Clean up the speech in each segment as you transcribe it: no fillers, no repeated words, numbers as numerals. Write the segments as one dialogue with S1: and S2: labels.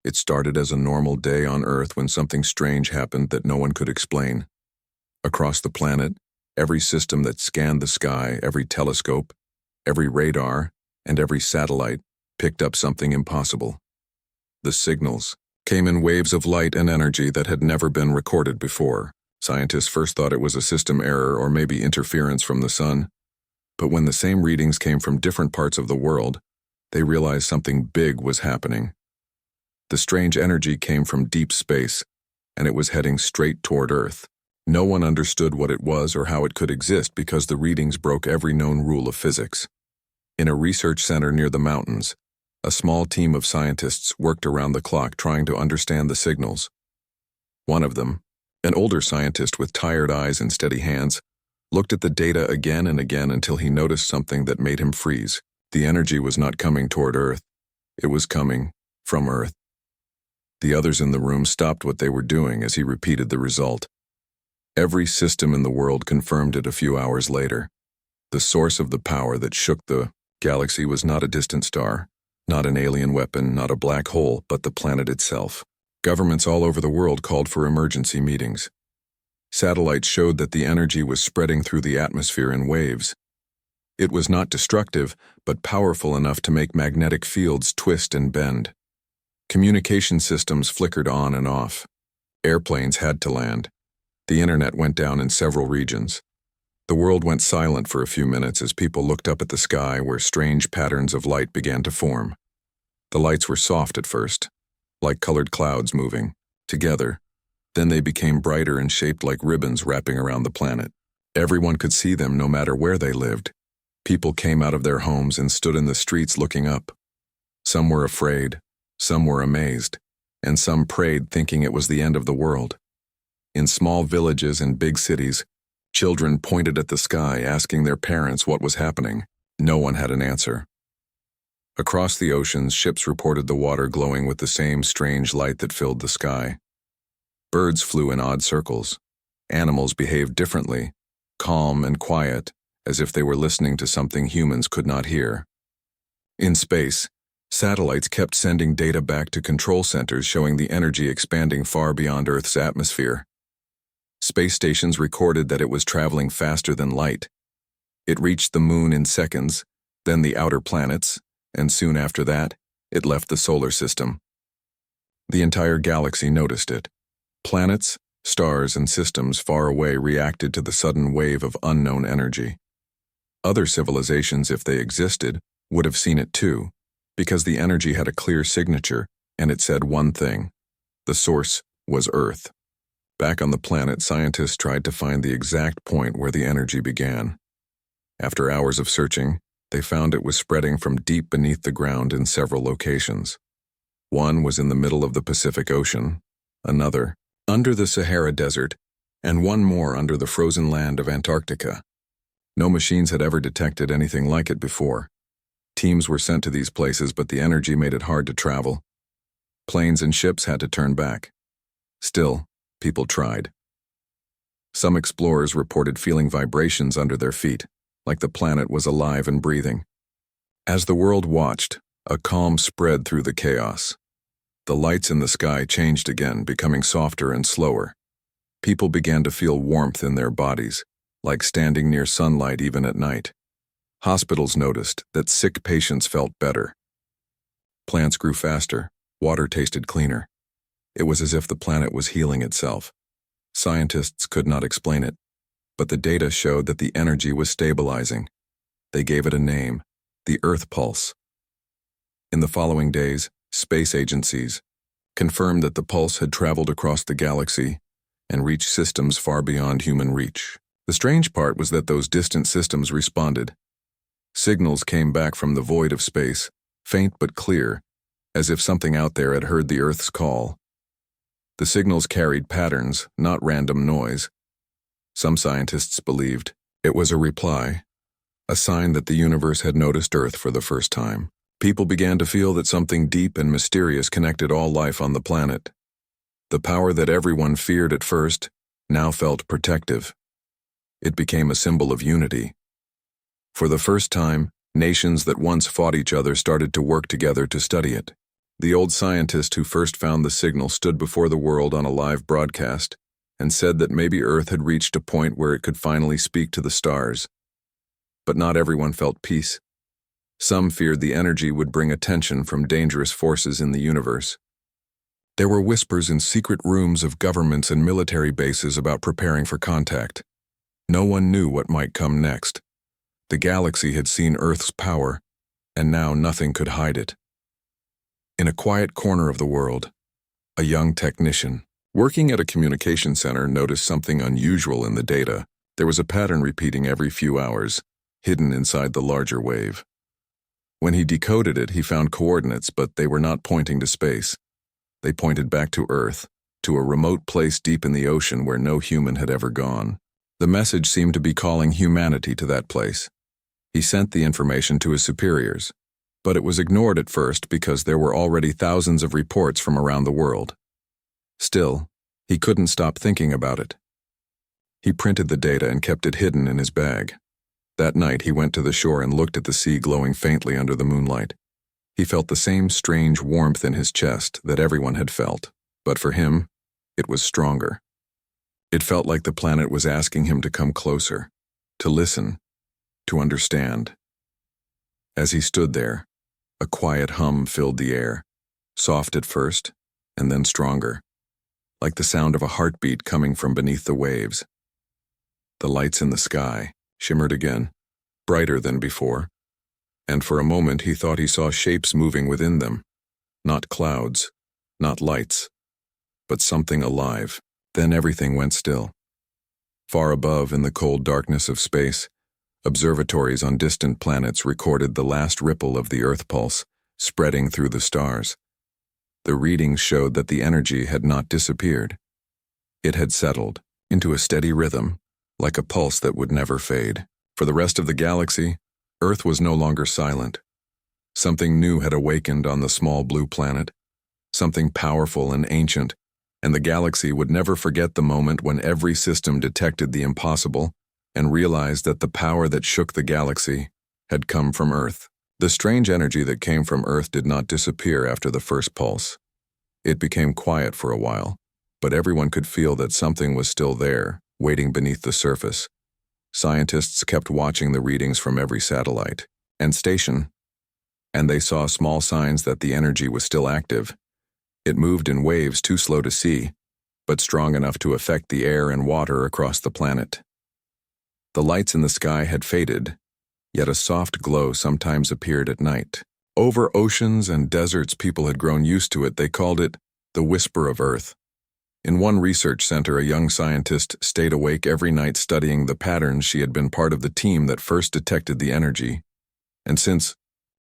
S1: It started as a normal day on Earth when something strange happened that no one could explain. Across the planet, every system that scanned the sky, every telescope, every radar, and every satellite picked up something impossible. The signals came in waves of light and energy that had never been recorded before. Scientists first thought it was a system error or maybe interference from the sun. But when the same readings came from different parts of the world, they realized something big was happening. The strange energy came from deep space, and it was heading straight toward Earth. No one understood what it was or how it could exist because the readings broke every known rule of physics. In a research center near the mountains, a small team of scientists worked around the clock trying to understand the signals. One of them, an older scientist with tired eyes and steady hands, looked at the data again and again until he noticed something that made him freeze. The energy was not coming toward Earth. It was coming from Earth. The others in the room stopped what they were doing as he repeated the result. Every system in the world confirmed it a few hours later. The source of the power that shook the galaxy was not a distant star, not an alien weapon, not a black hole, but the planet itself. Governments all over the world called for emergency meetings. Satellites showed that the energy was spreading through the atmosphere in waves. It was not destructive, but powerful enough to make magnetic fields twist and bend. Communication systems flickered on and off. Airplanes had to land. The internet went down in several regions. The world went silent for a few minutes as people looked up at the sky where strange patterns of light began to form. The lights were soft at first, like colored clouds moving together. Then they became brighter and shaped like ribbons wrapping around the planet. Everyone could see them no matter where they lived. People came out of their homes and stood in the streets looking up. Some were afraid, some were amazed, and some prayed thinking it was the end of the world. In small villages and big cities, children pointed at the sky asking their parents what was happening. No one had an answer. Across the oceans, ships reported the water glowing with the same strange light that filled the sky. Birds flew in odd circles. Animals behaved differently, calm and quiet, as if they were listening to something humans could not hear. In space, satellites kept sending data back to control centers showing the energy expanding far beyond Earth's atmosphere. Space stations recorded that it was traveling faster than light. It reached the moon in seconds, then the outer planets, and soon after that, it left the solar system. The entire galaxy noticed it. Planets, stars, and systems far away reacted to the sudden wave of unknown energy. Other civilizations, if they existed, would have seen it too, because the energy had a clear signature, and it said one thing: the source was Earth. Back on the planet, scientists tried to find the exact point where the energy began. After hours of searching, they found it was spreading from deep beneath the ground in several locations. One was in the middle of the Pacific Ocean, another under the Sahara Desert, and one more under the frozen land of Antarctica. No machines had ever detected anything like it before. Teams were sent to these places, but the energy made it hard to travel. Planes and ships had to turn back. Still, people tried. Some explorers reported feeling vibrations under their feet, like the planet was alive and breathing. As the world watched, a calm spread through the chaos. The lights in the sky changed again, becoming softer and slower. People began to feel warmth in their bodies, like standing near sunlight even at night. Hospitals noticed that sick patients felt better. Plants grew faster, water tasted cleaner. It was as if the planet was healing itself. Scientists could not explain it, but the data showed that the energy was stabilizing. They gave it a name: the Earth Pulse. In the following days, space agencies confirmed that the pulse had traveled across the galaxy and reached systems far beyond human reach. The strange part was that those distant systems responded. Signals came back from the void of space, faint but clear, as if something out there had heard the Earth's call. The signals carried patterns, not random noise. Some scientists believed it was a reply, a sign that the universe had noticed Earth for the first time. People began to feel that something deep and mysterious connected all life on the planet. The power that everyone feared at first now felt protective. It became a symbol of unity. For the first time, nations that once fought each other started to work together to study it. The old scientist who first found the signal stood before the world on a live broadcast and said that maybe Earth had reached a point where it could finally speak to the stars. But not everyone felt peace. Some feared the energy would bring attention from dangerous forces in the universe. There were whispers in secret rooms of governments and military bases about preparing for contact. No one knew what might come next. The galaxy had seen Earth's power, and now nothing could hide it. In a quiet corner of the world, a young technician working at a communication center noticed something unusual in the data. There was a pattern repeating every few hours, hidden inside the larger wave. When he decoded it, he found coordinates, but they were not pointing to space. They pointed back to Earth, to a remote place deep in the ocean where no human had ever gone. The message seemed to be calling humanity to that place. He sent the information to his superiors, but it was ignored at first because there were already thousands of reports from around the world. Still, he couldn't stop thinking about it. He printed the data and kept it hidden in his bag. That night he went to the shore and looked at the sea glowing faintly under the moonlight. He felt the same strange warmth in his chest that everyone had felt, but for him, it was stronger. It felt like the planet was asking him to come closer, to listen, to understand. As he stood there, a quiet hum filled the air, soft at first, and then stronger, like the sound of a heartbeat coming from beneath the waves. The lights in the sky shimmered again, brighter than before, and for a moment he thought he saw shapes moving within them. Not clouds, not lights, but something alive. Then everything went still. Far above, in the cold darkness of space, observatories on distant planets recorded the last ripple of the Earth pulse, spreading through the stars. The readings showed that the energy had not disappeared. It had settled into a steady rhythm, like a pulse that would never fade. For the rest of the galaxy, Earth was no longer silent. Something new had awakened on the small blue planet, something powerful and ancient, and the galaxy would never forget the moment when every system detected the impossible and realized that the power that shook the galaxy had come from Earth. The strange energy that came from Earth did not disappear after the first pulse. It became quiet for a while, but everyone could feel that something was still there, waiting beneath the surface. Scientists kept watching the readings from every satellite and station, and they saw small signs that the energy was still active. It moved in waves too slow to see, but strong enough to affect the air and water across the planet. The lights in the sky had faded, yet a soft glow sometimes appeared at night. Over oceans and deserts, people had grown used to it. They called it the whisper of Earth. In one research center, a young scientist stayed awake every night studying the patterns. She had been part of the team that first detected the energy, and since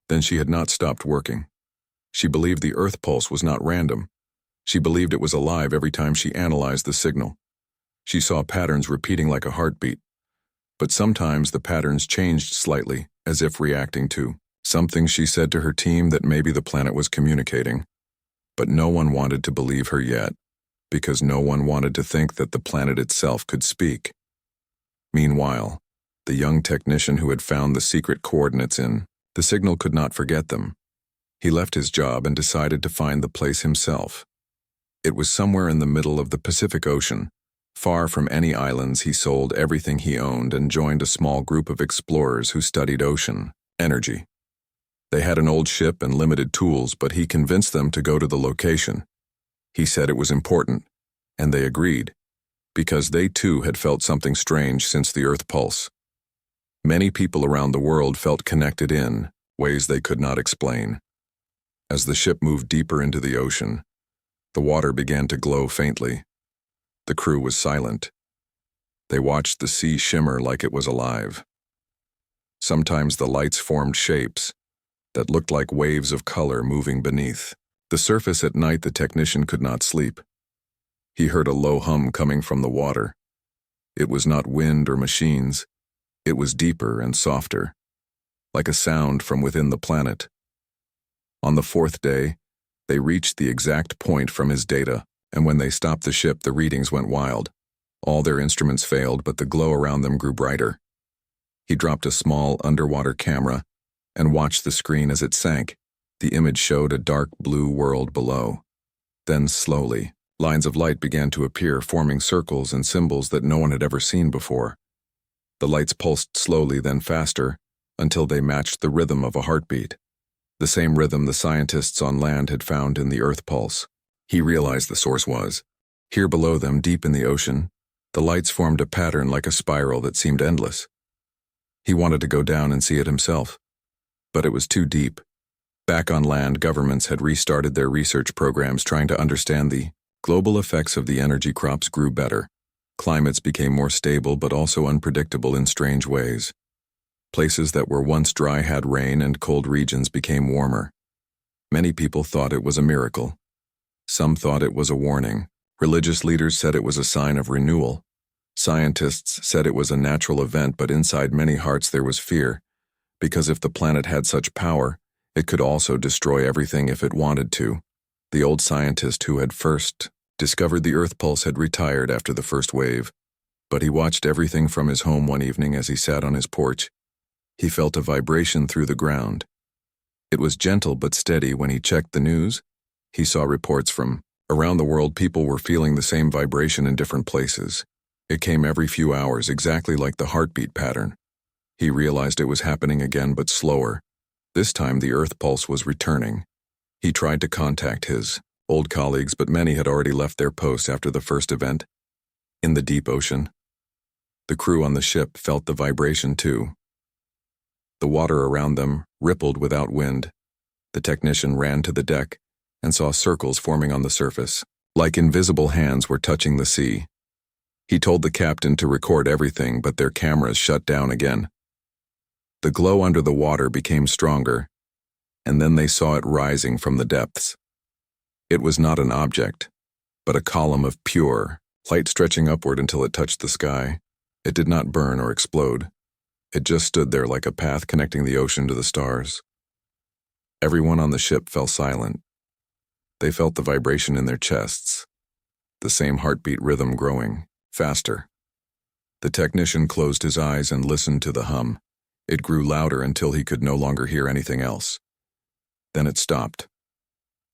S1: then she had not stopped working. She believed the Earth pulse was not random. She believed it was alive every time she analyzed the signal. She saw patterns repeating like a heartbeat, but sometimes the patterns changed slightly, as if reacting to something. She said to her team that maybe the planet was communicating, but no one wanted to believe her yet, because no one wanted to think that the planet itself could speak. Meanwhile, the young technician who had found the secret coordinates in the signal could not forget them. He left his job and decided to find the place himself. It was somewhere in the middle of the Pacific Ocean. Far from any islands, he sold everything he owned and joined a small group of explorers who studied ocean energy. They had an old ship and limited tools, but he convinced them to go to the location. He said it was important, and they agreed, because they too had felt something strange since the Earth pulse. Many people around the world felt connected in ways they could not explain. As the ship moved deeper into the ocean, the water began to glow faintly. The crew was silent. They watched the sea shimmer like it was alive. Sometimes the lights formed shapes that looked like waves of color moving beneath the surface. At night, the technician could not sleep. He heard a low hum coming from the water. It was not wind or machines. It was deeper and softer, like a sound from within the planet. On the fourth day, they reached the exact point from his data, and when they stopped the ship, the readings went wild. All their instruments failed, but the glow around them grew brighter. He dropped a small underwater camera and watched the screen as it sank. The image showed a dark blue world below. Then, slowly, lines of light began to appear, forming circles and symbols that no one had ever seen before. The lights pulsed slowly, then faster, until they matched the rhythm of a heartbeat. The same rhythm the scientists on land had found in the Earth pulse. He realized the source was. Here below them, deep in the ocean, the lights formed a pattern like a spiral that seemed endless. He wanted to go down and see it himself, but it was too deep. Back on land, governments had restarted their research programs trying to understand the global effects of the energy. Crops grew better. Climates became more stable but also unpredictable in strange ways. Places that were once dry had rain, and cold regions became warmer. Many people thought it was a miracle. Some thought it was a warning. Religious leaders said it was a sign of renewal. Scientists said it was a natural event, but inside many hearts there was fear, because if the planet had such power, it could also destroy everything if it wanted to. The old scientist who had first discovered the Earth pulse had retired after the first wave, but he watched everything from his home one evening as he sat on his porch. He felt a vibration through the ground. It was gentle but steady. When he checked the news, he saw reports from around the world. People were feeling the same vibration in different places. It came every few hours, exactly like the heartbeat pattern. He realized it was happening again, but slower. This time the Earth pulse was returning. He tried to contact his old colleagues, but many had already left their posts after the first event. In the deep ocean, the crew on the ship felt the vibration too. The water around them rippled without wind. The technician ran to the deck and saw circles forming on the surface, like invisible hands were touching the sea. He told the captain to record everything, but their cameras shut down again. The glow under the water became stronger, and then they saw it rising from the depths. It was not an object, but a column of pure light stretching upward until it touched the sky. It did not burn or explode. It just stood there like a path connecting the ocean to the stars. Everyone on the ship fell silent. They felt the vibration in their chests, the same heartbeat rhythm growing faster. The technician closed his eyes and listened to the hum. It grew louder until he could no longer hear anything else. Then it stopped.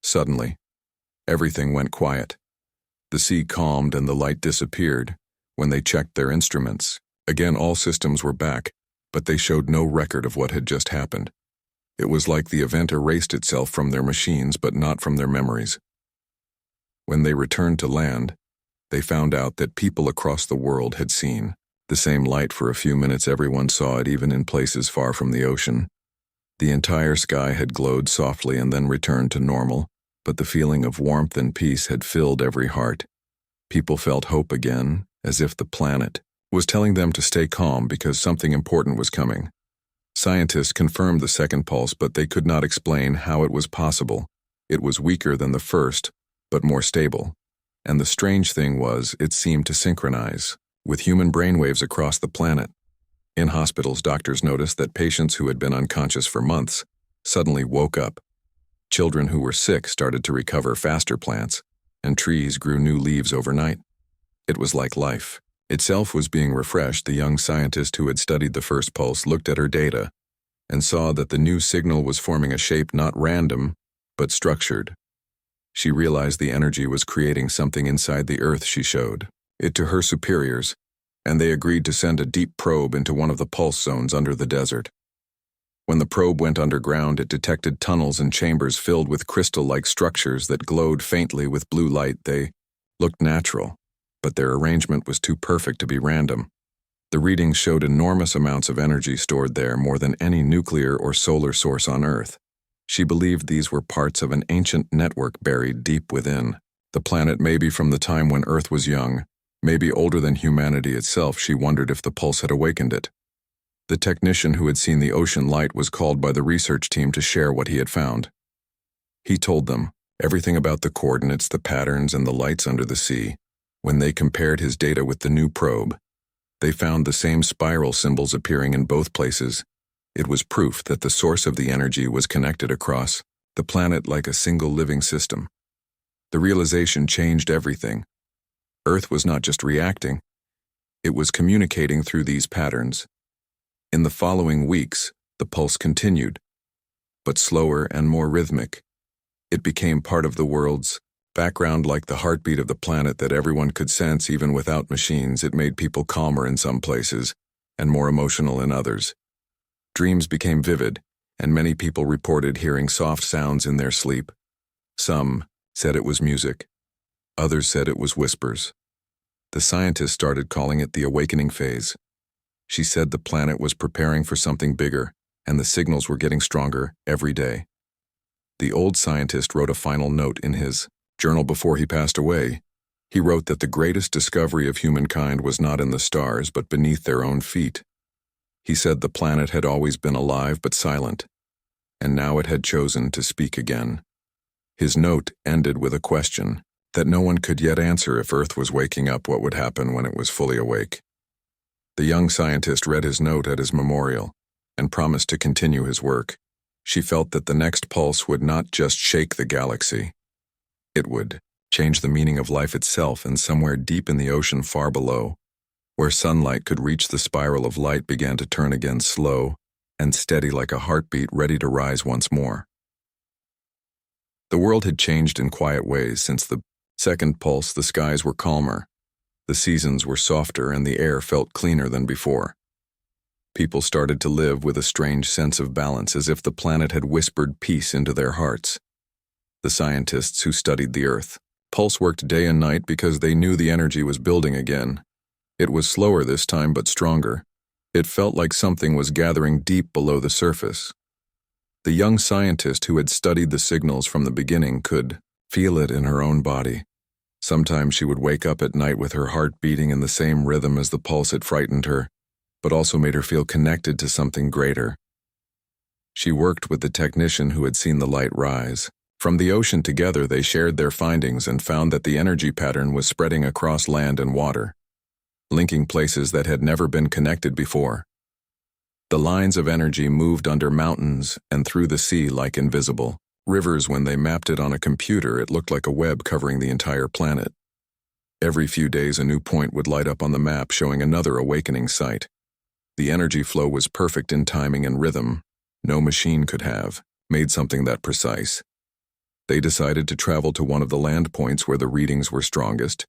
S1: Suddenly, everything went quiet. The sea calmed and the light disappeared. When they checked their instruments, again all systems were back, but they showed no record of what had just happened. It was like the event erased itself from their machines, but not from their memories. When they returned to land, they found out that people across the world had seen the same light for a few minutes. Everyone saw it, even in places far from the ocean. The entire sky had glowed softly and then returned to normal, but the feeling of warmth and peace had filled every heart. People felt hope again, as if the planet was telling them to stay calm because something important was coming. Scientists confirmed the second pulse, but they could not explain how it was possible. It was weaker than the first, but more stable. And the strange thing was, it seemed to synchronize with human brainwaves across the planet. In hospitals, doctors noticed that patients who had been unconscious for months suddenly woke up. Children who were sick started to recover faster. Plants and trees grew new leaves overnight. It was like life itself was being refreshed. The young scientist who had studied the first pulse looked at her data and saw that the new signal was forming a shape not random, but structured. She realized the energy was creating something inside the Earth. She showed it to her superiors, and they agreed to send a deep probe into one of the pulse zones under the desert. When the probe went underground, it detected tunnels and chambers filled with crystal-like structures that glowed faintly with blue light. They looked natural, but their arrangement was too perfect to be random. The readings showed enormous amounts of energy stored there, more than any nuclear or solar source on Earth. She believed these were parts of an ancient network buried deep within the planet, maybe from the time when Earth was young, maybe older than humanity itself. She wondered if the pulse had awakened it. The technician who had seen the ocean light was called by the research team to share what he had found. He told them everything about the coordinates, the patterns, and the lights under the sea. When they compared his data with the new probe, they found the same spiral symbols appearing in both places. It was proof that the source of the energy was connected across the planet like a single living system. The realization changed everything. Earth was not just reacting, it was communicating through these patterns. In the following weeks, the pulse continued. but slower and more rhythmic. It became part of the world's background, like the heartbeat of the planet that everyone could sense even without machines. It made people calmer in some places and more emotional in others. Dreams became vivid, and many people reported hearing soft sounds in their sleep. Some said it was music. Others said it was whispers. The scientists started calling it the awakening phase. She said the planet was preparing for something bigger, and the signals were getting stronger every day. The old scientist wrote a final note in his journal before he passed away. He wrote that the greatest discovery of humankind was not in the stars, but beneath their own feet. He said the planet had always been alive but silent, and now it had chosen to speak again. His note ended with a question that no one could yet answer. If Earth was waking up, what would happen when it was fully awake? The young scientist read his note at his memorial and promised to continue his work. She felt that the next pulse would not just shake the galaxy. It would change the meaning of life itself, and somewhere deep in the ocean far below, where sunlight could reach, the spiral of light began to turn again, slow and steady like a heartbeat ready to rise once more. The world had changed in quiet ways since the second pulse. The skies were calmer, the seasons were softer, and the air felt cleaner than before. People started to live with a strange sense of balance, as if the planet had whispered peace into their hearts. The scientists who studied the Earth pulse worked day and night because they knew the energy was building again. It was slower this time, but stronger. It felt like something was gathering deep below the surface. The young scientist who had studied the signals from the beginning could feel it in her own body. Sometimes she would wake up at night with her heart beating in the same rhythm as the pulse. It frightened her, but also made her feel connected to something greater. She worked with the technician who had seen the light rise from the ocean. Together they shared their findings and found that the energy pattern was spreading across land and water, linking places that had never been connected before. The lines of energy moved under mountains and through the sea like invisible rivers. When they mapped it on a computer, it looked like a web covering the entire planet. Every few days a new point would light up on the map, showing another awakening site. The energy flow was perfect in timing and rhythm. No machine could have made something that precise. They decided to travel to one of the land points where the readings were strongest.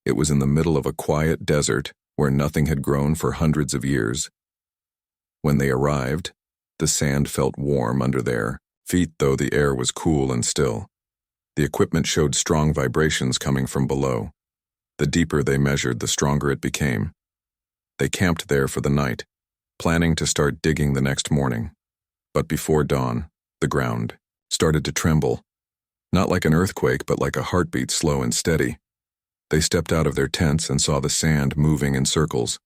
S1: It was in the middle of a quiet desert where nothing had grown for hundreds of years. When they arrived, the sand felt warm under their feet, though the air was cool and still. The equipment showed strong vibrations coming from below. The deeper they measured, the stronger it became. They camped there for the night, planning to start digging the next morning. But before dawn, the ground started to tremble. Not like an earthquake, but like a heartbeat, slow and steady. They stepped out of their tents and saw the sand moving in circles.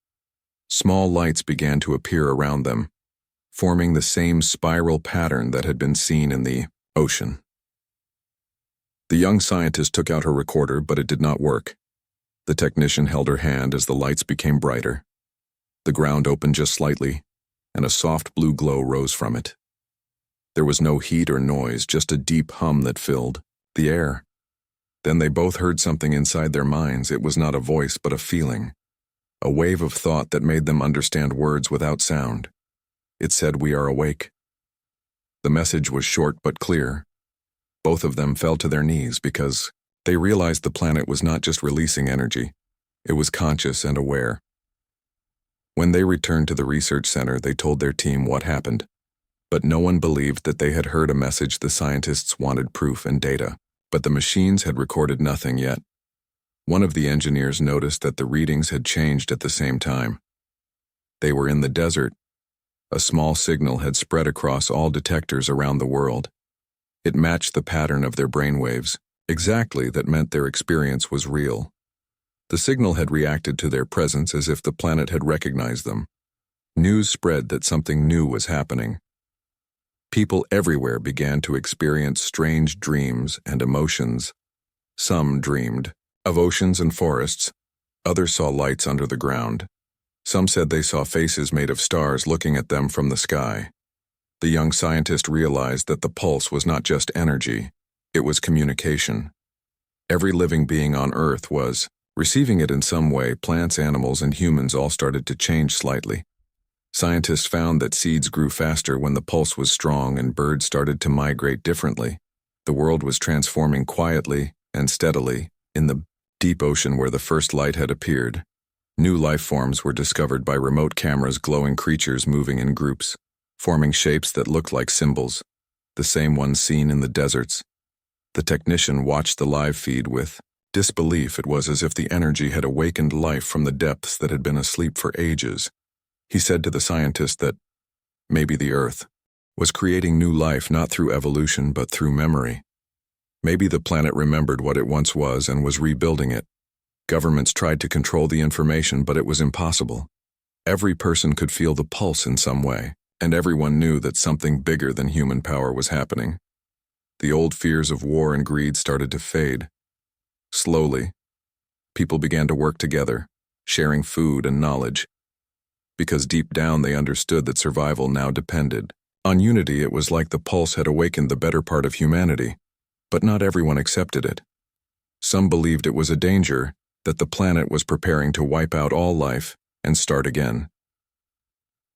S1: Small lights began to appear around them, forming the same spiral pattern that had been seen in the ocean. The young scientist took out her recorder, but it did not work. The technician held her hand as the lights became brighter. The ground opened just slightly, and a soft blue glow rose from it. There was no heat or noise, just a deep hum that filled the air. Then they both heard something inside their minds. It was not a voice, but a feeling. A wave of thought that made them understand words without sound. It said, "We are awake." The message was short but clear. Both of them fell to their knees because they realized the planet was not just releasing energy. It was conscious and aware. When they returned to the research center, they told their team what happened. But no one believed that they had heard a message. The scientists wanted proof and data, but the machines had recorded nothing yet. One of the engineers noticed that the readings had changed at the same time. They were in the desert. A small signal had spread across all detectors around the world. It matched the pattern of their brainwaves, exactly. That meant their experience was real. The signal had reacted to their presence as if the planet had recognized them. News spread that something new was happening. People everywhere began to experience strange dreams and emotions. Some dreamed of oceans and forests. Others saw lights under the ground. Some said they saw faces made of stars looking at them from the sky. The young scientist realized that the pulse was not just energy, it was communication. Every living being on Earth was receiving it in some way. Plants, animals, and humans all started to change slightly. Scientists found that seeds grew faster when the pulse was strong and birds started to migrate differently. The world was transforming quietly and steadily. In the deep ocean where the first light had appeared, new life forms were discovered by remote cameras, glowing creatures moving in groups, forming shapes that looked like symbols, the same ones seen in the deserts. The technician watched the live feed with disbelief. It was as if the energy had awakened life from the depths that had been asleep for ages. He said to the scientist that maybe the Earth was creating new life not through evolution but through memory. Maybe the planet remembered what it once was and was rebuilding it. Governments tried to control the information, but it was impossible. Every person could feel the pulse in some way, and everyone knew that something bigger than human power was happening. The old fears of war and greed started to fade. Slowly, people began to work together, sharing food and knowledge. Because deep down they understood that survival now depended on unity. It was like the pulse had awakened the better part of humanity, but not everyone accepted it. Some believed it was a danger, that the planet was preparing to wipe out all life and start again.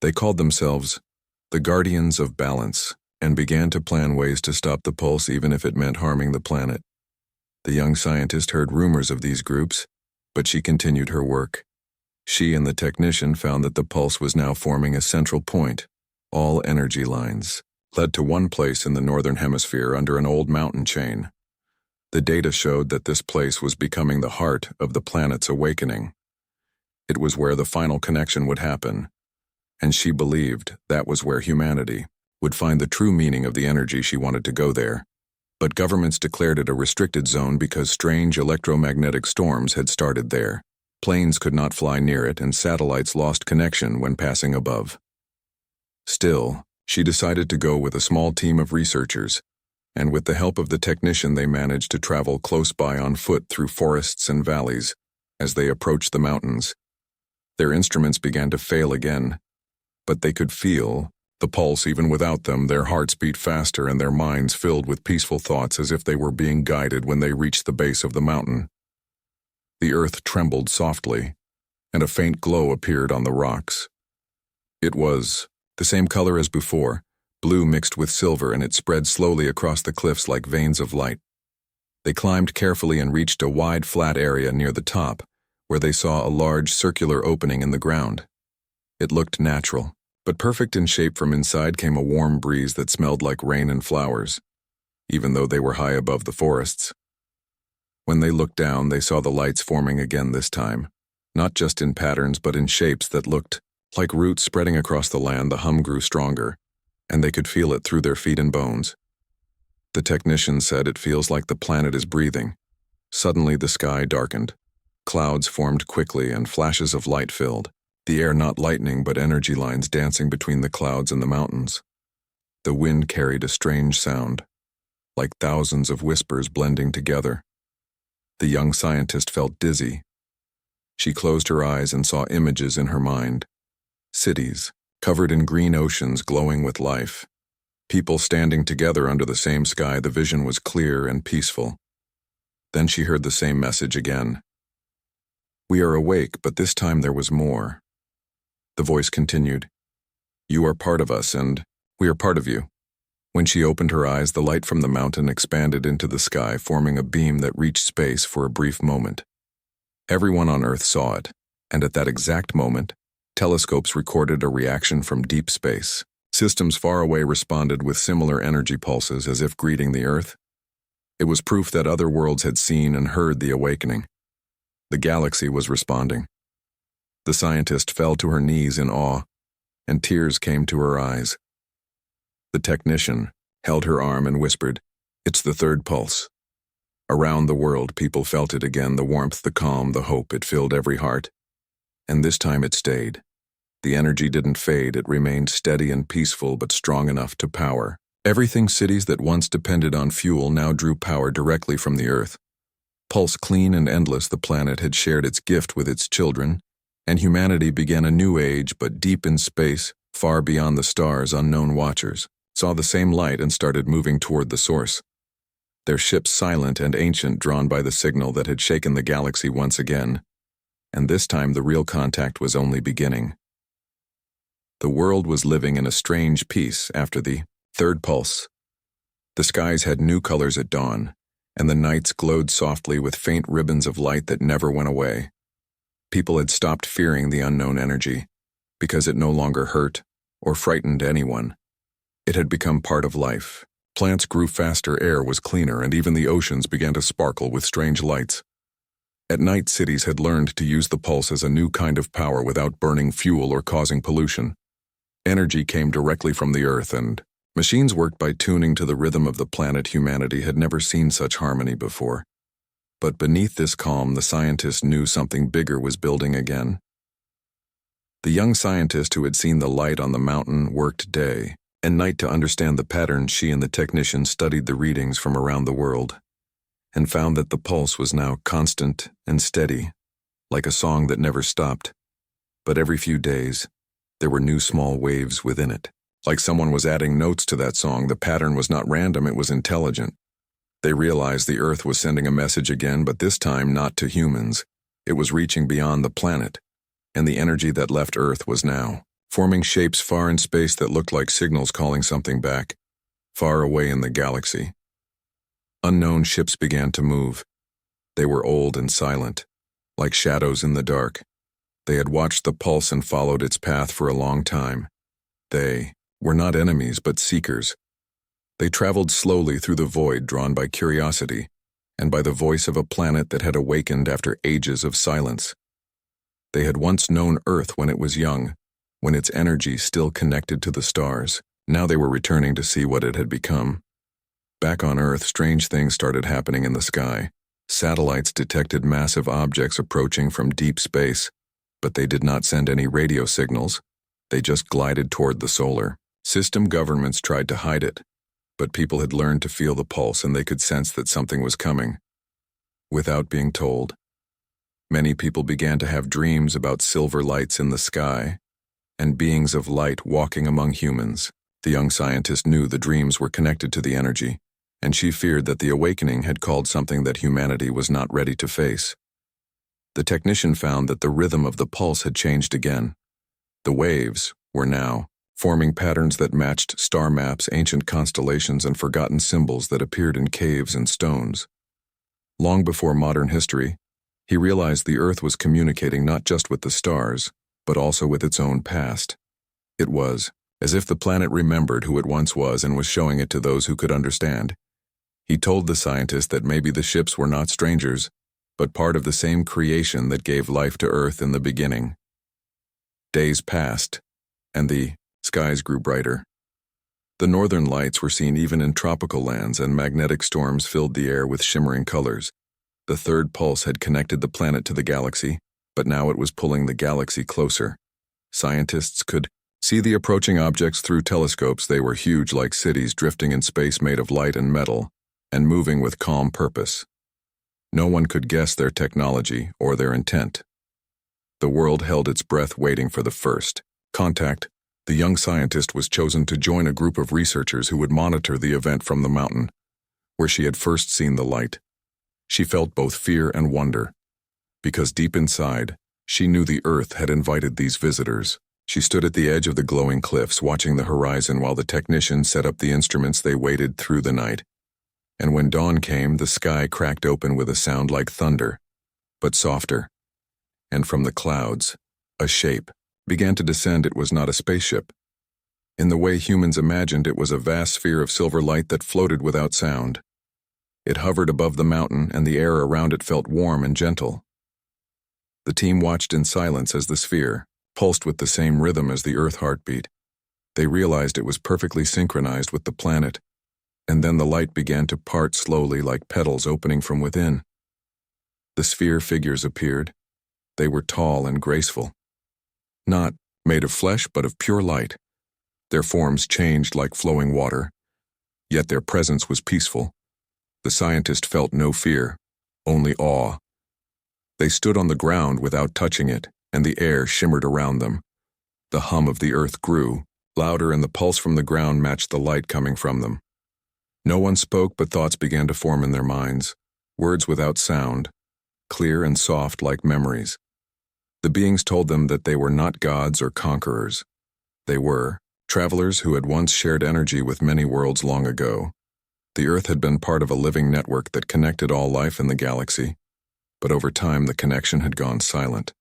S1: They called themselves the Guardians of Balance and began to plan ways to stop the pulse even if it meant harming the planet. The young scientist heard rumors of these groups, but she continued her work. She and the technician found that the pulse was now forming a central point. All energy lines led to one place in the northern hemisphere under an old mountain chain. The data showed that this place was becoming the heart of the planet's awakening. It was where the final connection would happen, and she believed that was where humanity would find the true meaning of the energy. She wanted to go there, but governments declared it a restricted zone because strange electromagnetic storms had started there. Planes could not fly near it, and satellites lost connection when passing above. Still, she decided to go with a small team of researchers, and with the help of the technician they managed to travel close by on foot through forests and valleys. As they approached the mountains, their instruments began to fail again, but they could feel the pulse even without them. Their hearts beat faster and their minds filled with peaceful thoughts as if they were being guided. When they reached the base of the mountain, the earth trembled softly, and a faint glow appeared on the rocks. It was the same color as before, blue mixed with silver, and it spread slowly across the cliffs like veins of light. They climbed carefully and reached a wide, flat area near the top, where they saw a large circular opening in the ground. It looked natural, but perfect in shape. From inside came a warm breeze that smelled like rain and flowers, even though they were high above the forests. When they looked down, they saw the lights forming again, this time, not just in patterns but in shapes that looked like roots spreading across the land. The hum grew stronger, and they could feel it through their feet and bones. The technician said, "It feels like the planet is breathing." Suddenly the sky darkened. Clouds formed quickly and flashes of light filled the air, not lightning but energy lines dancing between the clouds and the mountains. The wind carried a strange sound, like thousands of whispers blending together. The young scientist felt dizzy. She closed her eyes and saw images in her mind. Cities, covered in green oceans glowing with life. People standing together under the same sky. The vision was clear and peaceful. Then she heard the same message again. "We are awake, but this time there was more." The voice continued, "You are part of us, and we are part of you." When she opened her eyes, the light from the mountain expanded into the sky, forming a beam that reached space for a brief moment. Everyone on Earth saw it, and at that exact moment, telescopes recorded a reaction from deep space. Systems far away responded with similar energy pulses as if greeting the Earth. It was proof that other worlds had seen and heard the awakening. The galaxy was responding. The scientist fell to her knees in awe, and tears came to her eyes. The technician held her arm and whispered, "It's the third pulse." Around the world, people felt it again, the warmth, the calm, the hope. It filled every heart. And this time it stayed. The energy didn't fade. It remained steady and peaceful, but strong enough to power everything. Cities that once depended on fuel now drew power directly from the Earth. Pulse clean and endless, the planet had shared its gift with its children, and humanity began a new age. But deep in space, far beyond the stars, unknown watchers saw the same light and started moving toward the source. Their ships silent and ancient, drawn by the signal that had shaken the galaxy once again. And this time the real contact was only beginning. The world was living in a strange peace after the third pulse. The skies had new colors at dawn, and the nights glowed softly with faint ribbons of light that never went away. People had stopped fearing the unknown energy, because it no longer hurt or frightened anyone. It had become part of life. Plants grew faster, air was cleaner, and even the oceans began to sparkle with strange lights. At night, cities had learned to use the pulse as a new kind of power without burning fuel or causing pollution. Energy came directly from the earth, and machines worked by tuning to the rhythm of the planet. Humanity had never seen such harmony before. But beneath this calm, the scientists knew something bigger was building again. The young scientist who had seen the light on the mountain worked day and night to understand the pattern. She and the technician studied the readings from around the world and found that the pulse was now constant and steady, like a song that never stopped. But every few days, there were new small waves within it. Like someone was adding notes to that song. The pattern was not random, it was intelligent. They realized the Earth was sending a message again, but this time not to humans. It was reaching beyond the planet, and the energy that left Earth was now forming shapes far in space that looked like signals calling something back, far away in the galaxy. Unknown ships began to move. They were old and silent, like shadows in the dark. They had watched the pulse and followed its path for a long time. They were not enemies, but seekers. They traveled slowly through the void, drawn by curiosity and by the voice of a planet that had awakened after ages of silence. They had once known Earth when it was young, when its energy still connected to the stars. Now they were returning to see what it had become. Back on Earth, strange things started happening in the sky. Satellites detected massive objects approaching from deep space, but they did not send any radio signals. They just glided toward the solar system. Governments tried to hide it, but people had learned to feel the pulse, and they could sense that something was coming. Without being told, many people began to have dreams about silver lights in the sky and beings of light walking among humans. The young scientist knew the dreams were connected to the energy, and she feared that the awakening had called something that humanity was not ready to face. The technician found that the rhythm of the pulse had changed again. The waves were now forming patterns that matched star maps, ancient constellations, and forgotten symbols that appeared in caves and stones. Long before modern history, he realized the Earth was communicating not just with the stars, but also with its own past. It was as if the planet remembered who it once was and was showing it to those who could understand. He told the scientist that maybe the ships were not strangers, but part of the same creation that gave life to Earth in the beginning. Days passed, and the skies grew brighter. The northern lights were seen even in tropical lands, and magnetic storms filled the air with shimmering colors. The third pulse had connected the planet to the galaxy, but now it was pulling the galaxy closer. Scientists could see the approaching objects through telescopes. They were huge, like cities drifting in space, made of light and metal, and moving with calm purpose. No one could guess their technology or their intent. The world held its breath, waiting for the first contact. The young scientist was chosen to join a group of researchers who would monitor the event from the mountain, where she had first seen the light. She felt both fear and wonder, because deep inside, she knew the Earth had invited these visitors. She stood at the edge of the glowing cliffs, watching the horizon while the technicians set up the instruments. They waited through the night, and when dawn came, the sky cracked open with a sound like thunder, but softer. And from the clouds, a shape began to descend. It was not a spaceship. In the way humans imagined, it was a vast sphere of silver light that floated without sound. It hovered above the mountain, and the air around it felt warm and gentle. The team watched in silence as the sphere pulsed with the same rhythm as the Earth heartbeat. They realized it was perfectly synchronized with the planet, and then the light began to part slowly, like petals opening from within. The sphere figures appeared. They were tall and graceful, not made of flesh but of pure light. Their forms changed like flowing water, yet their presence was peaceful. The scientist felt no fear, only awe. They stood on the ground without touching it, and the air shimmered around them. The hum of the earth grew louder, and the pulse from the ground matched the light coming from them. No one spoke, but thoughts began to form in their minds, words without sound, clear and soft like memories. The beings told them that they were not gods or conquerors, They were travelers who had once shared energy with many worlds long ago. The Earth had been part of a living network that connected all life in the galaxy, but over time the connection had gone silent.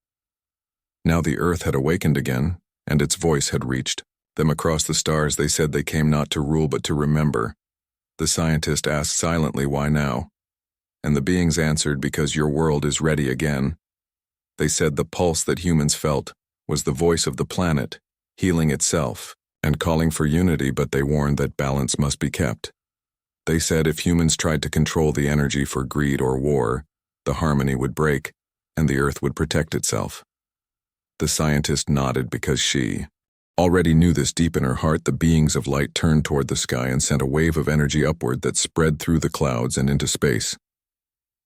S1: Now the Earth had awakened again, and its voice had reached them across the stars. They said they came not to rule but to remember. The scientist asked silently, "Why now?" And the beings answered, "Because your world is ready again." They said the pulse that humans felt was the voice of the planet, healing itself and calling for unity, but they warned that balance must be kept. They said if humans tried to control the energy for greed or war, the harmony would break and the Earth would protect itself. The scientist nodded because she already knew this deep in her heart. The beings of light turned toward the sky and sent a wave of energy upward that spread through the clouds and into space.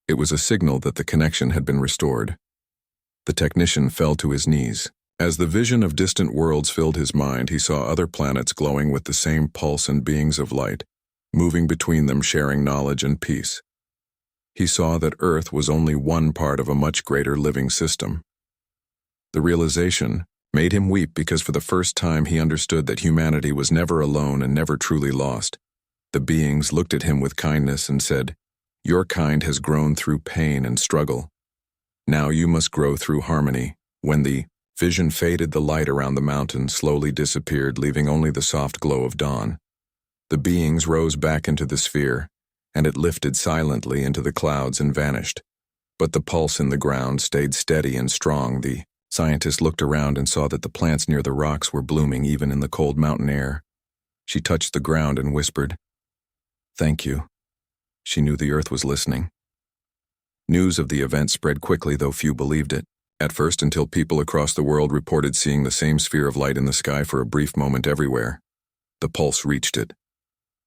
S1: It was a signal that the connection had been restored. The technician fell to his knees. As the vision of distant worlds filled his mind, he saw other planets glowing with the same pulse and beings of light, moving between them, sharing knowledge and peace. He saw that Earth was only one part of a much greater living system. The realization made him weep because for the first time he understood that humanity was never alone and never truly lost. The beings looked at him with kindness and said, "Your kind has grown through pain and struggle. Now you must grow through harmony." When the vision faded, the light around the mountain slowly disappeared, leaving only the soft glow of dawn. The beings rose back into the sphere, and it lifted silently into the clouds and vanished. But the pulse in the ground stayed steady and strong. The scientist looked around and saw that the plants near the rocks were blooming even in the cold mountain air. She touched the ground and whispered, "Thank you." She knew the Earth was listening. News of the event spread quickly, though few believed it. At first, until people across the world reported seeing the same sphere of light in the sky for a brief moment everywhere. The pulse reached it,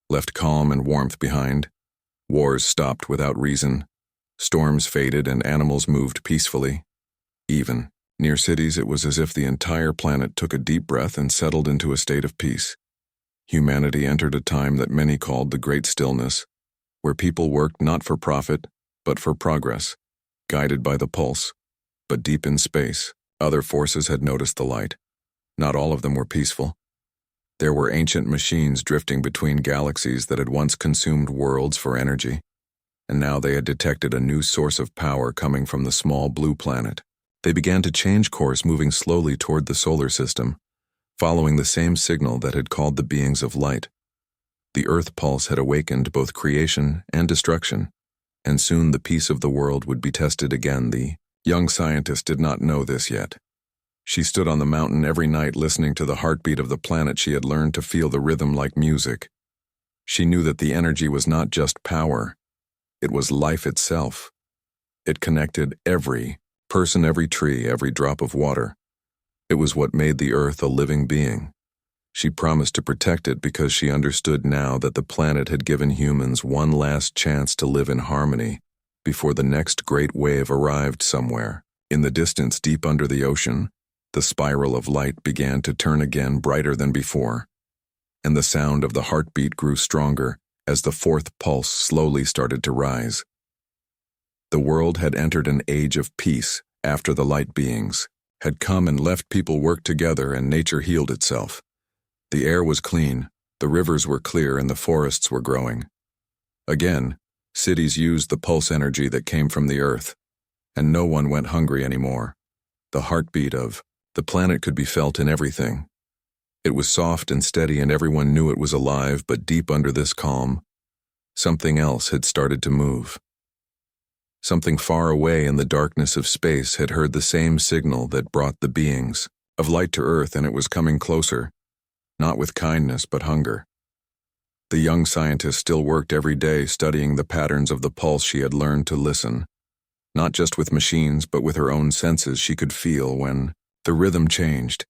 S1: left calm and warmth behind. Wars stopped without reason. Storms faded and animals moved peacefully. Even near cities, it was as if the entire planet took a deep breath and settled into a state of peace. Humanity entered a time that many called the Great Stillness, where people worked not for profit, but for progress, guided by the pulse. But deep in space, other forces had noticed the light. Not all of them were peaceful. There were ancient machines drifting between galaxies that had once consumed worlds for energy, and now they had detected a new source of power coming from the small blue planet. They began to change course, moving slowly toward the solar system, following the same signal that had called the beings of light. The Earth pulse had awakened both creation and destruction, and soon the peace of the world would be tested again. The young scientist did not know this yet. She stood on the mountain every night listening to the heartbeat of the planet. She had learned to feel the rhythm like music. She knew that the energy was not just power, it was life itself. It connected every person, every tree, every drop of water. It was what made the Earth a living being. She promised to protect it because she understood now that the planet had given humans one last chance to live in harmony before the next great wave arrived somewhere. In the distance, deep under the ocean, the spiral of light began to turn again, brighter than before, and the sound of the heartbeat grew stronger as the fourth pulse slowly started to rise. The world had entered an age of peace after the light beings had come and left people work together and nature healed itself. The air was clean, the rivers were clear, and the forests were growing. Again, cities used the pulse energy that came from the Earth, and no one went hungry anymore. The heartbeat of the planet could be felt in everything. It was soft and steady, and everyone knew it was alive, but deep under this calm, something else had started to move. Something far away in the darkness of space had heard the same signal that brought the beings of light to Earth, and it was coming closer, not with kindness but hunger. The young scientist still worked every day studying the patterns of the pulse. She had learned to listen, not just with machines but with her own senses. She could feel when the rhythm changed.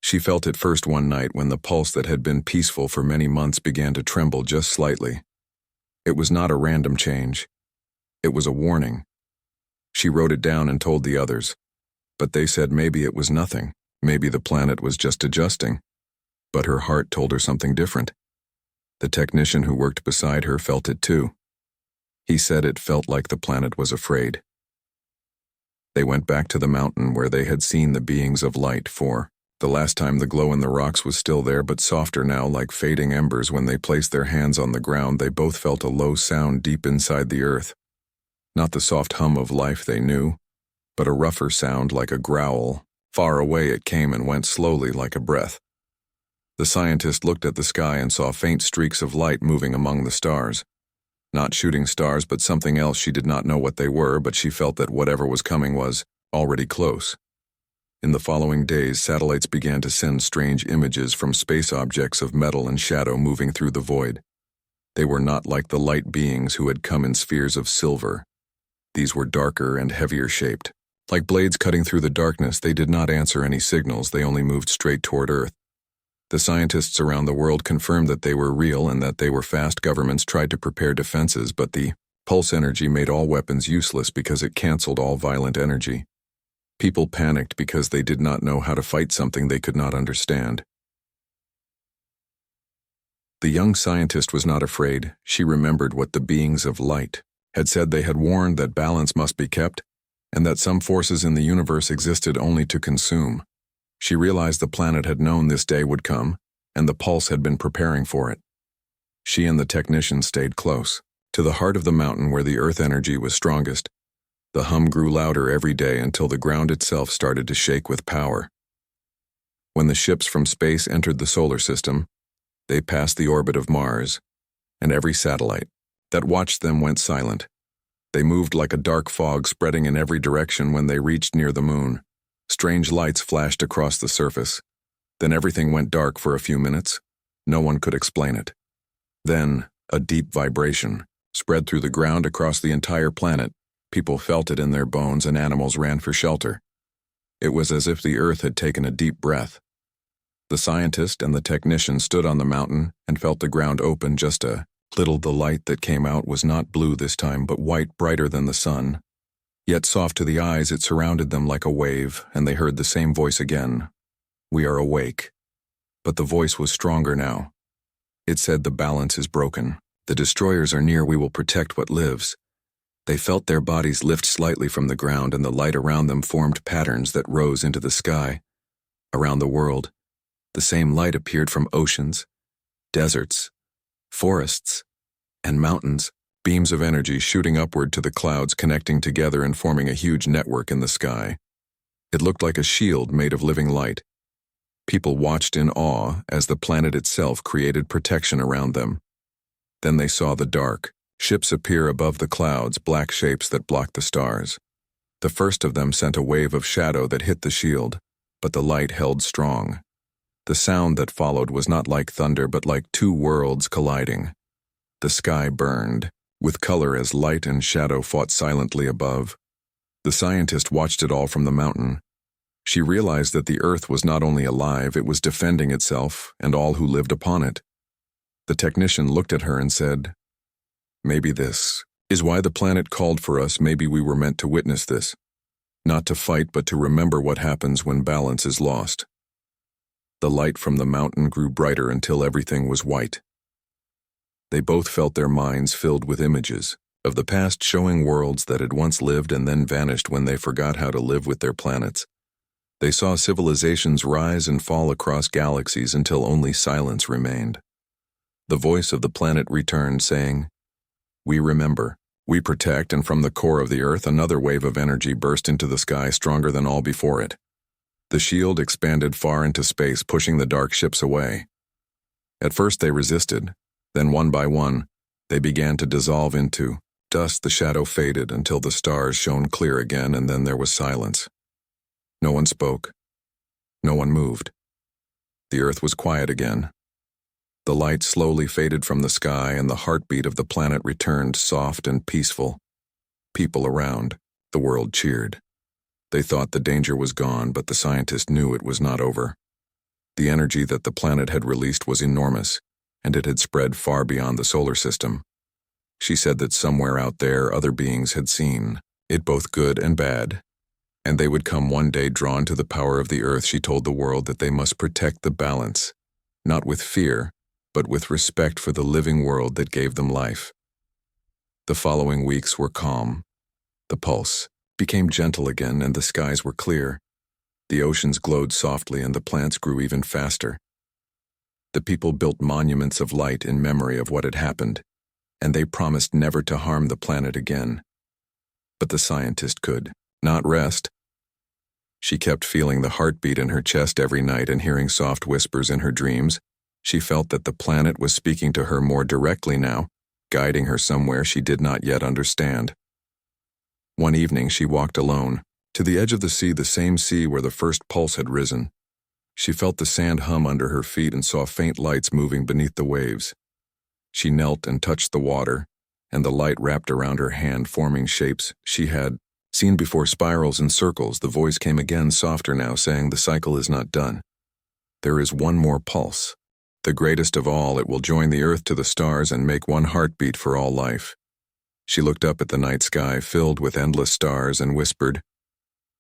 S1: She felt it first one night when the pulse that had been peaceful for many months began to tremble just slightly. It was not a random change. It was a warning. She wrote it down and told the others, but they said maybe it was nothing. Maybe the planet was just adjusting. But her heart told her something different. The technician who worked beside her felt it too. He said it felt like the planet was afraid. They went back to the mountain where they had seen the beings of light for The last time the glow in the rocks was still there, but softer now, like fading embers. When they placed their hands on the ground, they both felt a low sound deep inside the earth. Not the soft hum of life they knew, but a rougher sound like a growl. Far away it came and went slowly like a breath. The scientist looked at the sky and saw faint streaks of light moving among the stars. Not shooting stars, but something else. She did not know what they were, but she felt that whatever was coming was already close. In the following days, satellites began to send strange images from space objects of metal and shadow moving through the void. They were not like the light beings who had come in spheres of silver. These were darker and heavier shaped. Like blades cutting through the darkness, they did not answer any signals. They only moved straight toward Earth. The scientists around the world confirmed that they were real and that they were fast. Governments tried to prepare defenses, but the pulse energy made all weapons useless because it canceled all violent energy. People panicked because they did not know how to fight something they could not understand. The young scientist was not afraid. She remembered what the beings of light had said. They had warned that balance must be kept, and that some forces in the universe existed only to consume. She realized the planet had known this day would come, and the pulse had been preparing for it. She and the technician stayed close, to the heart of the mountain where the earth energy was strongest. The hum grew louder every day until the ground itself started to shake with power. When the ships from space entered the solar system, they passed the orbit of Mars, and every satellite that watched them went silent. They moved like a dark fog spreading in every direction. When they reached near the moon, strange lights flashed across the surface. Then everything went dark for a few minutes. No one could explain it. Then, a deep vibration spread through the ground across the entire planet. People felt it in their bones and animals ran for shelter. It was as if the earth had taken a deep breath. The scientist and the technician stood on the mountain and felt the ground open just a little. The light that came out was not blue this time, but white, brighter than the sun. Yet soft to the eyes, it surrounded them like a wave, and they heard the same voice again. "We are awake." But the voice was stronger now. It said, "The balance is broken. The destroyers are near. We will protect what lives." They felt their bodies lift slightly from the ground, and the light around them formed patterns that rose into the sky. Around the world, the same light appeared from oceans, deserts, forests, and mountains, beams of energy shooting upward to the clouds, connecting together and forming a huge network in the sky. It looked like a shield made of living light. People watched in awe as the planet itself created protection around them. Then they saw the dark ships appear above the clouds, black shapes that blocked the stars. The first of them sent a wave of shadow that hit the shield, but the light held strong. The sound that followed was not like thunder, but like two worlds colliding. The sky burned, with color as light and shadow fought silently above. The scientist watched it all from the mountain. She realized that the earth was not only alive, it was defending itself and all who lived upon it. The technician looked at her and said, "Maybe this is why the planet called for us. Maybe we were meant to witness this. Not to fight, but to remember what happens when balance is lost." The light from the mountain grew brighter until everything was white. They both felt their minds filled with images of the past, showing worlds that had once lived and then vanished when they forgot how to live with their planets. They saw civilizations rise and fall across galaxies until only silence remained. The voice of the planet returned, saying, "We remember, we protect," and from the core of the earth another wave of energy burst into the sky, stronger than all before it. The shield expanded far into space, pushing the dark ships away. At first they resisted, then one by one, they began to dissolve into dust. The shadow faded until the stars shone clear again, and then there was silence. No one spoke. No one moved. The earth was quiet again. The light slowly faded from the sky, and the heartbeat of the planet returned, soft and peaceful. People around the world cheered. They thought the danger was gone, but the scientist knew it was not over. The energy that the planet had released was enormous, and it had spread far beyond the solar system. She said that somewhere out there other beings had seen it, both good and bad, and they would come one day drawn to the power of the earth. She told the world that they must protect the balance, not with fear, but with respect for the living world that gave them life. The following weeks were calm. The pulse became gentle again, and the skies were clear. The oceans glowed softly and the plants grew even faster. The people built monuments of light in memory of what had happened, and they promised never to harm the planet again. But the scientist could not rest. She kept feeling the heartbeat in her chest every night and hearing soft whispers in her dreams. She felt that the planet was speaking to her more directly now, guiding her somewhere she did not yet understand. One evening she walked alone, to the edge of the same sea where the first pulse had risen. She felt the sand hum under her feet and saw faint lights moving beneath the waves. She knelt and touched the water, and the light wrapped around her hand, forming shapes she had seen before, spirals and circles. The voice came again, softer now, saying, "The cycle is not done. There is one more pulse. The greatest of all, it will join the earth to the stars and make one heartbeat for all life." She looked up at the night sky filled with endless stars and whispered,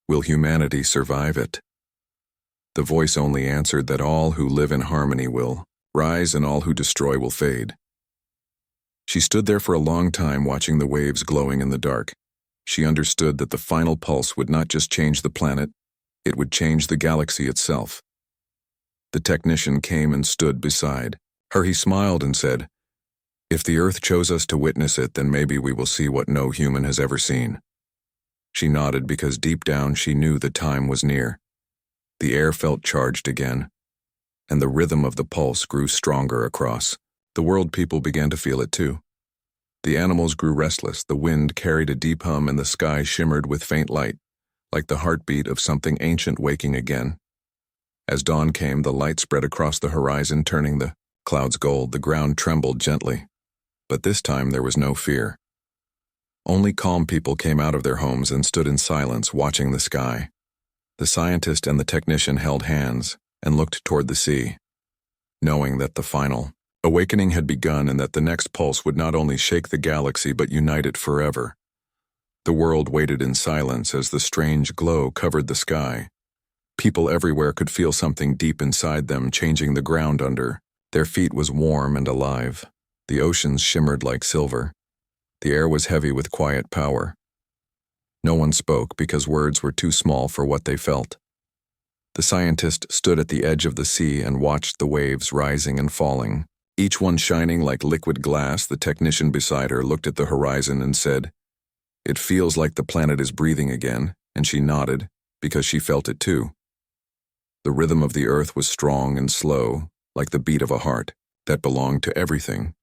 S1: "Will humanity survive it?" The voice only answered that all who live in harmony will rise and all who destroy will fade. She stood there for a long time, watching the waves glowing in the dark. She understood that the final pulse would not just change the planet, it would change the galaxy itself. The technician came and stood beside her. He smiled and said, "If the Earth chose us to witness it, then maybe we will see what no human has ever seen." She nodded because deep down she knew the time was near. The air felt charged again, and the rhythm of the pulse grew stronger across the world. People began to feel it too. The animals grew restless, the wind carried a deep hum, and the sky shimmered with faint light, like the heartbeat of something ancient waking again. As dawn came, the light spread across the horizon, turning the clouds gold. The ground trembled gently, but this time there was no fear. Only calm people came out of their homes and stood in silence, watching the sky. The scientist and the technician held hands and looked toward the sea, knowing that the final awakening had begun and that the next pulse would not only shake the galaxy but unite it forever. The world waited in silence as the strange glow covered the sky. People everywhere could feel something deep inside them changing. The ground under their feet was warm and alive. The oceans shimmered like silver. The air was heavy with quiet power. No one spoke because words were too small for what they felt. The scientist stood at the edge of the sea and watched the waves rising and falling, each one shining like liquid glass. The technician beside her looked at the horizon and said, "It feels like the planet is breathing again," and she nodded because she felt it too. The rhythm of the earth was strong and slow, like the beat of a heart that belonged to everything.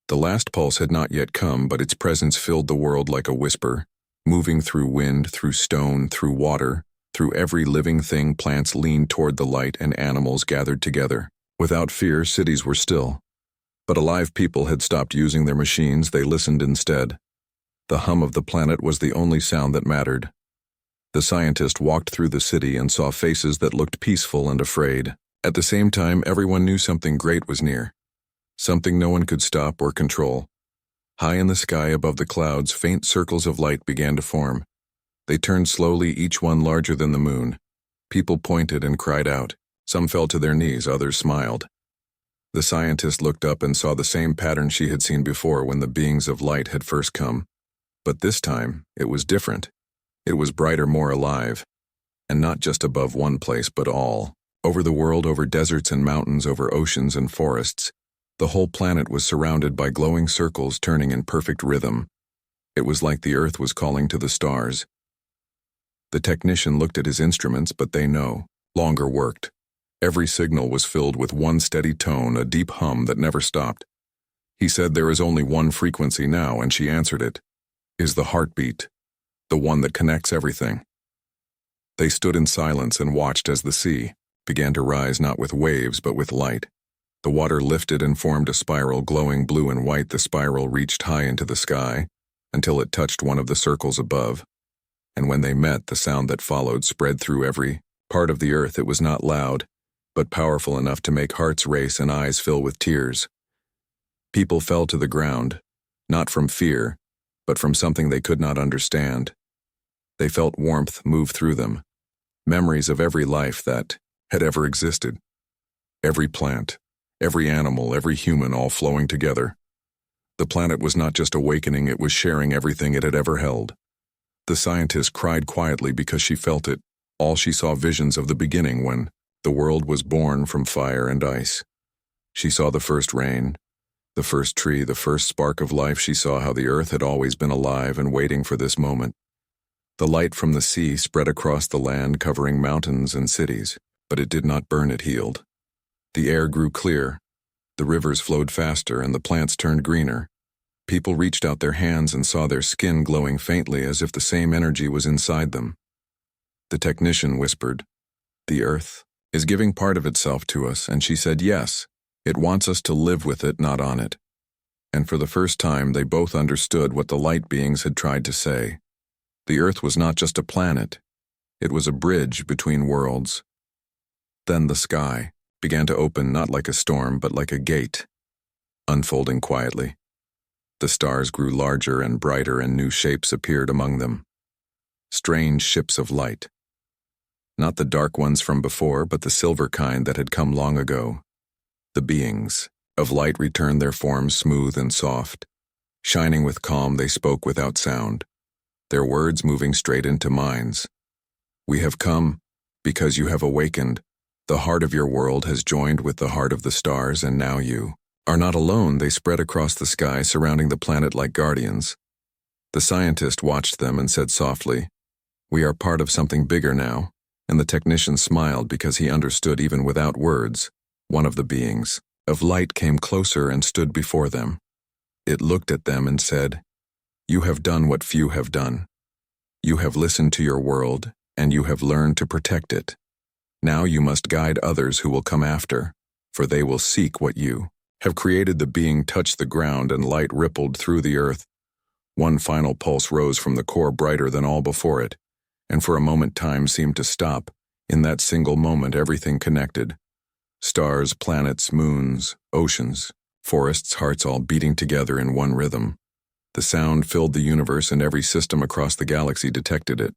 S1: The last pulse had not yet come, but its presence filled the world like a whisper, moving through wind, through stone, through water, through every living thing. Plants leaned toward the light and animals gathered together. Without fear, cities were still. But alive people had stopped using their machines. They listened instead. The hum of the planet was the only sound that mattered. The scientist walked through the city and saw faces that looked peaceful and afraid. At the same time, everyone knew something great was near, something no one could stop or control. High in the sky above the clouds, faint circles of light began to form. They turned slowly, each one larger than the moon. People pointed and cried out. Some fell to their knees, others smiled. The scientist looked up and saw the same pattern she had seen before when the beings of light had first come. But this time, it was different. It was brighter, more alive. And not just above one place, but all. Over the world, over deserts and mountains, over oceans and forests. The whole planet was surrounded by glowing circles turning in perfect rhythm. It was like the earth was calling to the stars. The technician looked at his instruments, but they no longer worked. Every signal was filled with one steady tone, a deep hum that never stopped. He said, "There is only one frequency now," and she answered it. "Is the heartbeat, the one that connects everything." They stood in silence and watched as the sea began to rise, not with waves but with light. The water lifted and formed a spiral, glowing blue and white. The spiral reached high into the sky until it touched one of the circles above. And when they met, the sound that followed spread through every part of the earth. It was not loud, but powerful enough to make hearts race and eyes fill with tears. People fell to the ground, not from fear, but from something they could not understand. They felt warmth move through them, memories of every life that had ever existed. Every plant, every animal, every human, all flowing together. The planet was not just awakening, it was sharing everything it had ever held. The scientist cried quietly because she felt it. All she saw visions of the beginning when the world was born from fire and ice. She saw the first rain, the first tree, the first spark of life. She saw how the earth had always been alive and waiting for this moment. The light from the sea spread across the land, covering mountains and cities, but it did not burn, it healed. The air grew clear, the rivers flowed faster, and the plants turned greener. People reached out their hands and saw their skin glowing faintly as if the same energy was inside them. The technician whispered, "The earth is giving part of itself to us," and she said, "Yes, it wants us to live with it, not on it." And for the first time, they both understood what the light beings had tried to say. The earth was not just a planet, it was a bridge between worlds. Then the sky began to open, not like a storm, but like a gate, unfolding quietly. The stars grew larger and brighter, and new shapes appeared among them. Strange ships of light. Not the dark ones from before, but the silver kind that had come long ago. The beings of light returned, their forms smooth and soft. Shining with calm, they spoke without sound, their words moving straight into minds. "We have come because you have awakened. The heart of your world has joined with the heart of the stars, and now you are not alone." They spread across the sky, surrounding the planet like guardians. The scientist watched them and said softly, "We are part of something bigger now." And the technician smiled because he understood even without words. One of the beings of light came closer and stood before them. It looked at them and said, "You have done what few have done. You have listened to your world, and you have learned to protect it. Now you must guide others who will come after, for they will seek what you have created." The being touched the ground, and light rippled through the earth. One final pulse rose from the core, brighter than all before it, and for a moment time seemed to stop. In that single moment, everything connected. Stars, planets, moons, oceans, forests, hearts, all beating together in one rhythm. The sound filled the universe, and every system across the galaxy detected it.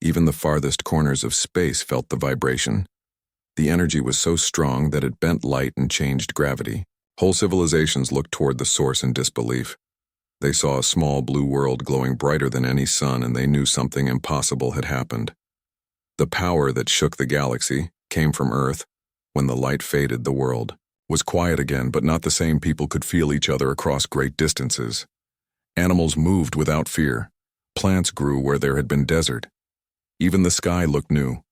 S1: Even the farthest corners of space felt the vibration. The energy was so strong that it bent light and changed gravity. Whole civilizations looked toward the source in disbelief. They saw a small blue world glowing brighter than any sun, and they knew something impossible had happened. The power that shook the galaxy came from Earth. When the light faded, the world was quiet again, but not the same. People could feel each other across great distances. Animals moved without fear. Plants grew where there had been desert. Even the sky looked new.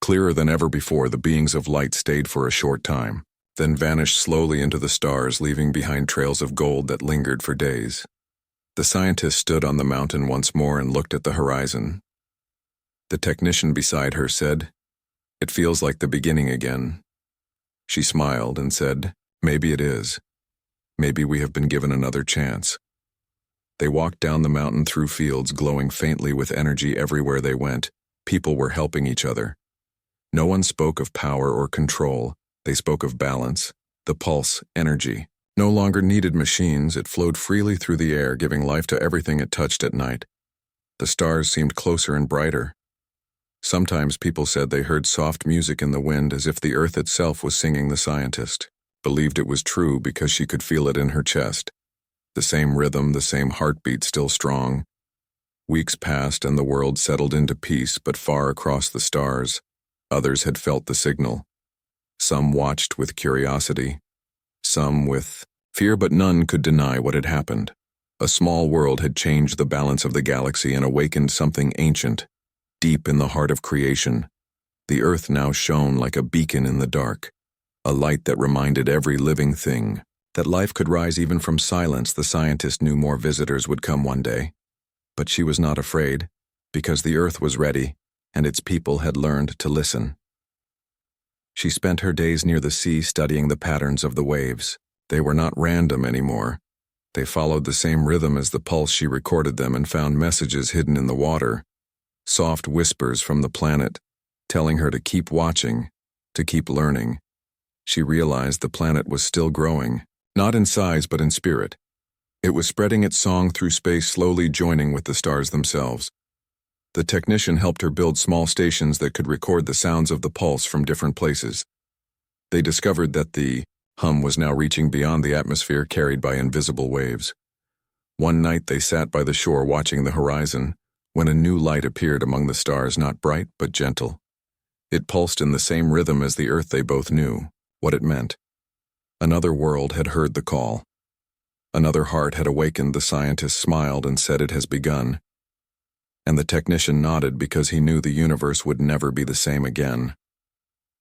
S1: Clearer than ever before, the beings of light stayed for a short time, then vanished slowly into the stars, leaving behind trails of gold that lingered for days. The scientist stood on the mountain once more and looked at the horizon. The technician beside her said, "It feels like the beginning again." She smiled and said, "Maybe it is. Maybe we have been given another chance." They walked down the mountain through fields glowing faintly with energy everywhere they went. People were helping each other. No one spoke of power or control. They spoke of balance. The pulse, energy, no longer needed machines. It flowed freely through the air, giving life to everything it touched at night. The stars seemed closer and brighter. Sometimes people said they heard soft music in the wind, as if the earth itself was singing. The scientist believed it was true because she could feel it in her chest. The same rhythm, the same heartbeat, still strong. Weeks passed and the world settled into peace, but far across the stars, others had felt the signal. Some watched with curiosity, some with fear, but none could deny what had happened. A small world had changed the balance of the galaxy and awakened something ancient, deep in the heart of creation. The earth now shone like a beacon in the dark, a light that reminded every living thing that life could rise even from silence. The scientist knew more visitors would come one day, but she was not afraid, because the earth was ready, and its people had learned to listen. She spent her days near the sea studying the patterns of the waves. They were not random anymore. They followed the same rhythm as the pulse. She recorded them and found messages hidden in the water, soft whispers from the planet, telling her to keep watching, to keep learning. She realized the planet was still growing, not in size but in spirit. It was spreading its song through space, slowly joining with the stars themselves. The technician helped her build small stations that could record the sounds of the pulse from different places. They discovered that the hum was now reaching beyond the atmosphere, carried by invisible waves. One night they sat by the shore watching the horizon, when a new light appeared among the stars, not bright but gentle. It pulsed in the same rhythm as the Earth they both knew, what it meant. Another world had heard the call. Another heart had awakened. The scientist smiled and said it has begun. And the technician nodded because he knew the universe would never be the same again.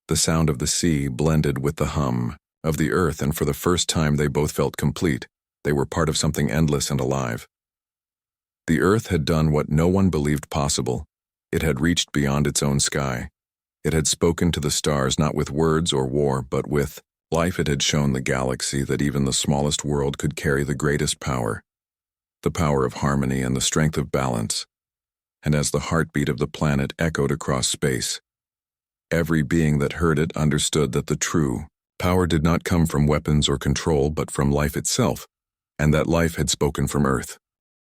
S1: The sound of the sea blended with the hum of the earth, and for the first time they both felt complete. They were part of something endless and alive. The earth had done what no one believed possible. It had reached beyond its own sky. It had spoken to the stars not with words or war, but with life. It had shown the galaxy that even the smallest world could carry the greatest power, the power of harmony and the strength of balance. And as the heartbeat of the planet echoed across space, every being that heard it understood that the true power did not come from weapons or control, but from life itself, and that life had spoken from Earth.